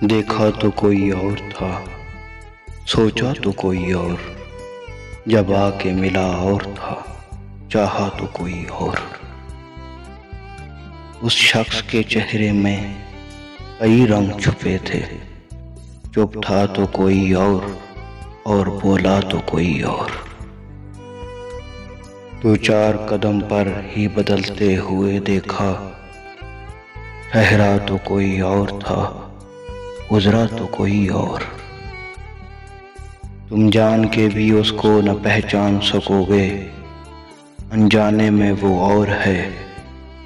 देखा तो कोई और था, सोचा तो कोई और, जब आके मिला और था, चाहा तो कोई और। उस शख्स के चेहरे में कई रंग छुपे थे, चुप था तो कोई और बोला तो कोई और। दो चार कदम पर ही बदलते हुए देखा, ठहरा तो कोई और था, गुजरा तो कोई और। तुम जान के भी उसको न पहचान सकोगे, अनजाने में वो और है,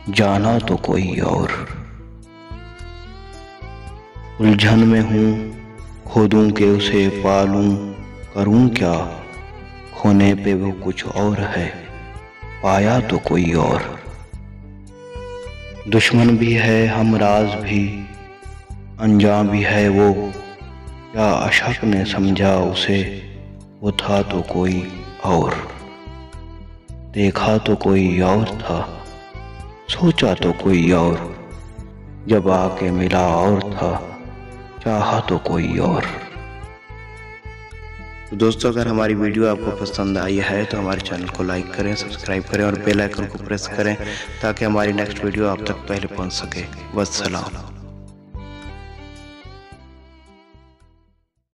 जाना तो कोई और। उलझन में हूँ, खोदूं के उसे पालूं, करूं क्या, खोने पे वो कुछ और है, पाया तो कोई और। दुश्मन भी है हमराज भी, अनजान भी है वो, क्या अशक ने समझा उसे, वो था तो कोई और। देखा तो कोई और था, सोचा तो कोई और, जब आके मिला और था, चाहा तो कोई और। तो दोस्तों, अगर हमारी वीडियो आपको पसंद आई है तो हमारे चैनल को लाइक करें, सब्सक्राइब करें और बेल आइकन को प्रेस करें ताकि हमारी नेक्स्ट वीडियो आप तक पहले पहुंच सके। वस्सलाम।